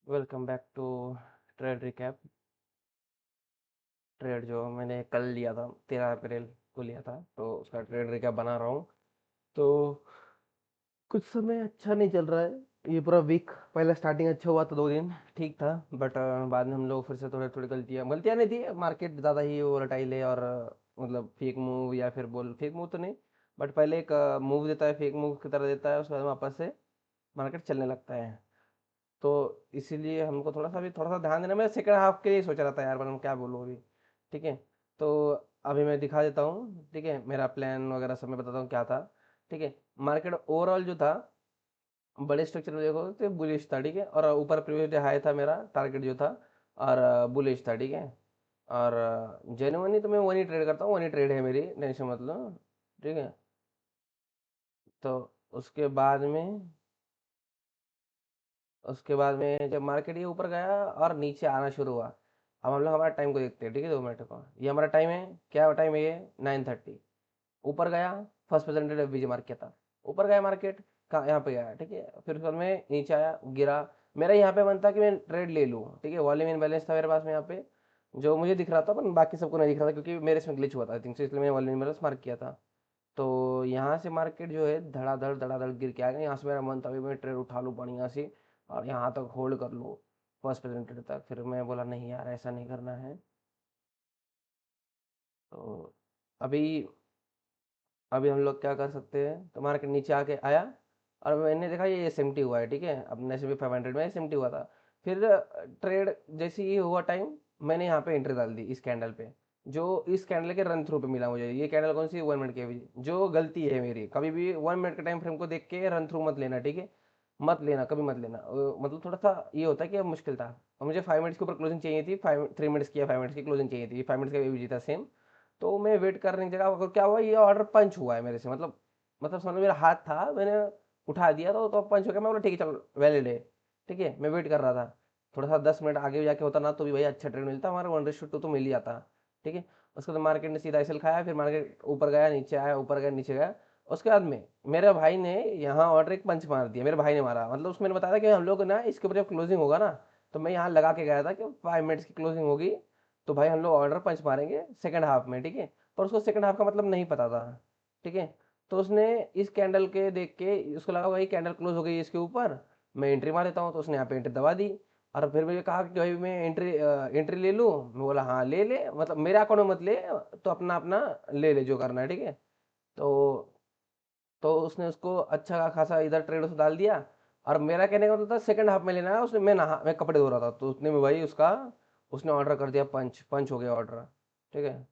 Welcome back to trade recap. Trade जो मैंने कल लिया था 13 अप्रैल को लिया था, तो उसका ट्रेड रिकैप बना रहा हूँ। तो कुछ समय अच्छा नहीं चल रहा है। ये पूरा वीक पहले स्टार्टिंग अच्छा हुआ था, 2 दिन ठीक था। बट बाद में हम लोग फिर से थोड़ी थोड़ी गलतियाँ गलतियाँ नहीं थी, मार्केट ज़्यादा ही वोलेटाइल है। और मतलब फेक मूव या फिर बोल फेक मूव तो नहीं, बट पहले एक मूव देता है, फेक मूव की तरह देता है, उसके बाद वापस से मार्केट चलने लगता है। तो इसीलिए हमको थोड़ा सा ध्यान देना। मैं सेकंड हाफ के लिए सोच रहा था यार, पर मैं क्या बोलूँ अभी। ठीक है, तो अभी मैं दिखा देता हूँ। ठीक है, मेरा प्लान वगैरह सब मैं बताता हूँ क्या था। ठीक है, मार्केट ओवरऑल जो था, बड़े स्ट्रक्चर में देखो तो बुलिश था। ठीक है, और ऊपर प्रीवियस डे हाई था मेरा टारगेट जो था, और बुलिश था। ठीक है, और जेन्युइनली तो मैं वही ट्रेड करता हूँ, वही ट्रेड है मेरी, टेंशन मतलब। ठीक है, तो उसके बाद में उसके बाद में जब मार्केट ये ऊपर गया और नीचे आना शुरू हुआ। अब हम लोग हमारा टाइम को देखते हैं। ठीक है, 2 मिनट का ये हमारा टाइम है। क्या टाइम है ये? 9:30। ऊपर गया, फर्स्ट प्रेजेंटेड एफबीजी मार्क किया था। ऊपर गया मार्केट, कहाँ यहाँ पे गया। ठीक है, फिर उसके बाद में नीचे आया, गिरा। मेरा यहाँ पे मन था कि मैं ट्रेड ले लूँ। ठीक है, वॉल्यूम इन बैलेंस था मेरे पास में यहाँ पे, जो मुझे दिख रहा था, पर बाकी सबको नहीं दिख रहा था, क्योंकि मेरे इसमें ग्लिच हुआ था आई थिंक, इसलिए मैंने वॉल्यूम इन बैलेंस मार्क किया था। तो यहाँ से मार्केट जो है धड़ाधड़ धड़ाधड़ गिर के आ गया। यहाँ से मेरा मन था अभी मैं ट्रेड उठा लूँ बढ़िया से, और यहाँ तक होल्ड कर लूँ फर्स्ट प्रेजेंटेड तक। फिर मैं बोला नहीं यार, ऐसा नहीं करना है। तो अभी अभी हम लोग क्या कर सकते हैं, तो मार्केट नीचे आके आया, और मैंने देखा ये एसएमटी हुआ है। ठीक है, अपने से भी 500 में एसएमटी हुआ था। फिर ट्रेड जैसे ही हुआ टाइम, मैंने यहाँ पे एंट्री डाल दी इस कैंडल पे, जो इस कैंडल के रन थ्रू पे मिला मुझे। ये कैंडल कौन सी? 1 मिनट की भी, जो गलती है मेरी, कभी भी 1 मिनट के टाइम फ्रेम को देख के रन थ्रू मत लेना। ठीक है, मत लेना, कभी मत लेना। मतलब थोड़ा सा ये होता है कि अब मुश्किल था, और मुझे 5 मिनट्स के ऊपर क्लोजिंग चाहिए थी। 3 मिनट्स की या 5 मिनट्स की क्लोजिंग चाहिए थी, 5 मिनट्स का एवीजी था सेम। तो मैं वेट करने की जगह क्या हुआ, ये ऑर्डर पंच हुआ है मेरे से। मतलब समझ लो मेरा हाथ था, मैंने उठा दिया तो पंच हो गया। मैं बोला ठीक है चल, वैलिड है। ठीक है, मैं वेट कर रहा था। थोड़ा सा 10 मिनट आगे भी जाके होता ना, तो भी भाई अच्छा ट्रेड मिलता, हमारा 1:2 तो मिल ही जाता। ठीक है, उसके बाद मार्केट ने सीधा एसएल खाया, फिर मार्केट ऊपर गया नीचे आया, ऊपर गया नीचे गया। उसके बाद में मेरे भाई ने यहाँ ऑर्डर एक पंच मार दिया, मेरे भाई ने मारा। मतलब उसको मैंने बताया था कि हम लोग ना इसके ऊपर जब क्लोजिंग होगा ना, तो मैं यहाँ लगा के गया था कि 5 मिनट्स की क्लोजिंग होगी, तो भाई हम लोग ऑर्डर पंच मारेंगे सेकंड हाफ में। ठीक है, पर उसको सेकंड हाफ का मतलब नहीं पता था। ठीक है, तो उसने इस कैंडल के देख के उसको लगा भाई कैंडल क्लोज हो गई है इसके ऊपर, मैं एंट्री मार देता हूँ। तो उसने यहाँ पे एंट्री दबा दी, और फिर मुझे कहा कि भाई मैं एंट्री ले लूँ। मैं बोला हाँ ले ले, मतलब मेरे अकाउंट में मत ले, तो अपना अपना ले ले जो करना है। ठीक है, तो उसने उसको अच्छा खासा इधर ट्रेड उसको डाल दिया। और मेरा कहने का मतलब था सेकंड हाफ में लेना है उसने। मैं कपड़े धो रहा था, तो उसने भाई उसका उसने ऑर्डर कर दिया, पंच पंच हो गया ऑर्डर। ठीक है,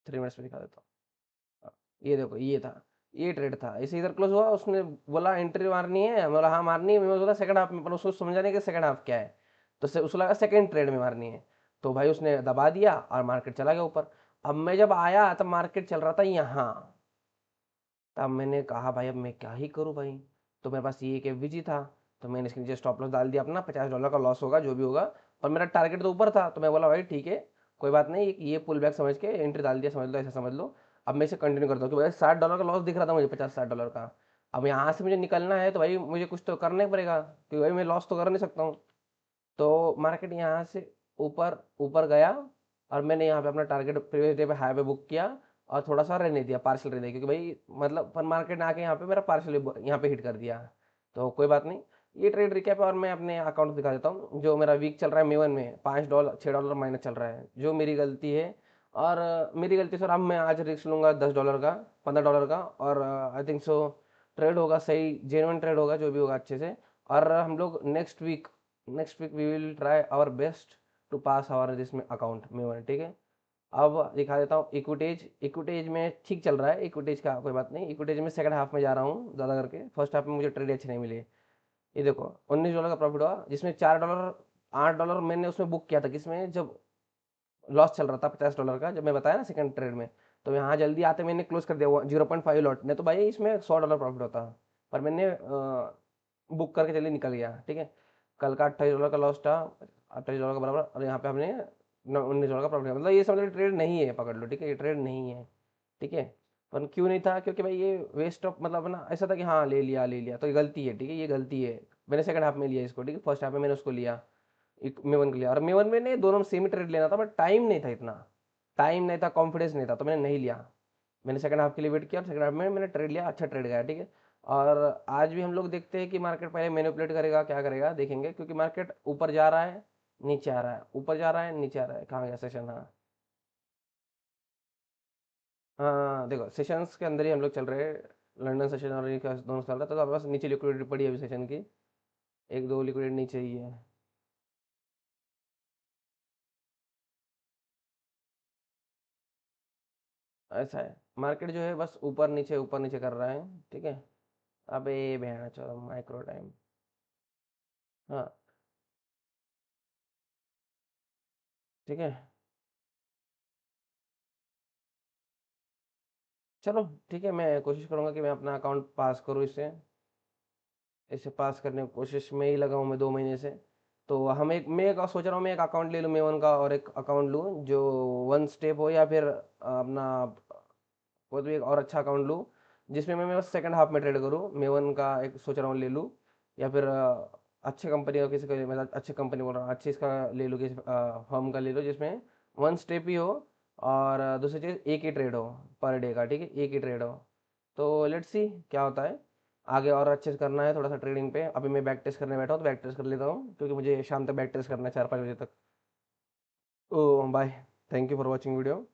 3 मिनट्स में दिखा देता हूँ। ये देखो, ये था, ये ट्रेड था, इसे इधर क्लोज हुआ। उसने बोला एंट्री मारनी है, मैं बोला हाँ मारनी है। मैं बोला सेकंड हाफ में, पर उसको समझा नहीं कि सेकंड हाफ क्या है। तो उसको लगा सेकंड ट्रेड में मारनी है। तो भाई उसने दबा दिया और मार्केट चला गया ऊपर। अब मैं जब आया तब मार्केट चल रहा था यहाँ। तब मैंने कहा भाई अब मैं क्या ही करूँ भाई। तो मेरे पास ये एक एफवीजी था, तो मैंने इसके नीचे स्टॉप लॉस डाल दिया अपना। $50 का लॉस होगा जो भी होगा, और मेरा टारगेट तो ऊपर था। तो मैं बोला भाई ठीक है, कोई बात नहीं, ये पुल बैक समझ के एंट्री डाल दिया, समझ लो, ऐसा समझ लो। अब मैं इसे कंटिन्यू करता हूँ कि भाई $60 का लॉस दिख रहा था मुझे, 50-60 डॉलर का। अब यहाँ से मुझे निकलना है, तो भाई मुझे कुछ तो करना ही पड़ेगा, क्योंकि भाई मैं लॉस तो कर नहीं सकता हूँ। तो मार्केट यहाँ से ऊपर ऊपर गया, और मैंने यहाँ पे अपना टारगेट प्रीवियस डे पे हाई पे बुक किया, और थोड़ा सा रहने दिया, पार्सल रहने दिया, क्योंकि भाई मतलब पर मार्केट ने आके यहाँ पे मेरा पार्सल यहाँ पे हिट कर दिया। तो कोई बात नहीं, ये ट्रेड रिकैप है। और मैं अपने अकाउंट दिखा देता हूँ, जो मेरा वीक चल रहा है मेवन में $5 $6 माइनस चल रहा है, जो मेरी गलती है। और मेरी गलती सर, अब मैं आज रिस्क लूंगा $10 का, $15 का, और आई थिंक सो ट्रेड होगा सही, जेन्युइन ट्रेड होगा, जो भी होगा अच्छे से। और हम लोग next week we will try our best to pass our this account में वन। ठीक है, अब दिखा देता हूँ। इक्विटेज में ठीक चल रहा है, इक्विटेज का कोई बात नहीं। इक्विटेज में सेकंड हाफ में जा रहा हूँ ज़्यादा करके, फर्स्ट हाफ में मुझे ट्रेड अच्छे नहीं मिले। ये देखो, $19 का प्रॉफिट हुआ, जिसमें $4 $8 मैंने उसमें बुक किया था, किसमें, जब लॉस चल रहा था $50 का, जब मैं बताया ना सेकंड ट्रेड में। तो यहाँ जल्दी आते मैंने क्लोज कर दिया 0.5 लॉट, नहीं तो भाई इसमें $100 प्रॉफिट होता। पर मैंने बुक करके जल्दी निकल गया। ठीक है, कल का $28 का लॉस था, $28 का बराबर, और यहाँ पे हमने $19 का प्रॉफिट। मतलब ये समझ लो ट्रेड नहीं है, पकड़ लो। ठीक है, ये ट्रेड नहीं है। ठीक है, पर क्यों नहीं था, क्योंकि भाई ये वेस्ट ऑफ, मतलब ना ऐसा था कि हाँ ले लिया तो ये गलती है, ठीक है, ये गलती है। मैंने सेकंड हाफ में लिया इसको, ठीक है, फर्स्ट हाफ में मैंने उसको लिया, एक मेवन को लिया, और मेवन में नहीं, दोनों में सेम ही ट्रेड लेना था, बट टाइम नहीं था इतना, टाइम नहीं था, कॉन्फिडेंस नहीं था, तो मैंने नहीं लिया। मैंने सेकंड हाफ के लिए वेट किया, और सेकंड हाफ में मैंने ट्रेड लिया, अच्छा ट्रेड गया, ठीक है। और आज भी हम लोग देखते हैं कि मार्केट पहले मैनिपुलेट करेगा, क्या करेगा देखेंगे, क्योंकि मार्केट ऊपर जा रहा है, नीचे आ रहा है, ऊपर जा रहा है, नीचे आ रहा है, कहाँ गया सेशन, हाँ। हाँ देखो, सेशंस के अंदर ही हम लोग चल रहे हैं, लंदन सेशन और ये दोनों चल रहा है, तो हमारे पास नीचे लिक्विडिटी पड़ी है अभी सेशन की, एक दो लिक्विडिटी नीचे ही है। ऐसा है, मार्केट जो है बस ऊपर नीचे कर रहा है, ठीक है। अबे बहना चलो, माइक्रो टाइम। हाँ, ठीक है, चलो, ठीक है, मैं कोशिश करूंगा कि मैं अपना अकाउंट पास करूँ इससे, इसे पास करने की कोशिश में ही लगा हूँ मैं 2 महीने से। तो हम एक मैं एक सोच रहा हूँ, मैं एक अकाउंट ले लूँ मेवन का, और एक अकाउंट लूँ जो वन स्टेप हो, या फिर अपना कोई भी एक और अच्छा अकाउंट लूँ, जिसमें मैं बस सेकंड हाफ में ट्रेड करूँ, मेवन का एक सोच रहा हूँ ले लूँ, या फिर अच्छे कंपनी का, किसी का, मतलब अच्छे कंपनी बोल रहा हूँ, अच्छी इसका ले लूँ, किसी फर्म का ले लो जिसमें वन स्टेप ही हो, और दूसरी चीज़ एक ही ट्रेड हो पर डे का, ठीक है, एक ही ट्रेड हो। तो लेट्स सी क्या होता है, आगे और अच्छे से करना है थोड़ा सा ट्रेडिंग पे। अभी मैं बैक टेस्ट करने बैठा हूँ, तो बैक टेस्ट कर लेता हूँ, क्योंकि मुझे शाम तक बैक टेस्ट करना है, 4-5 बजे तक। Oh bye, thank you for watching video.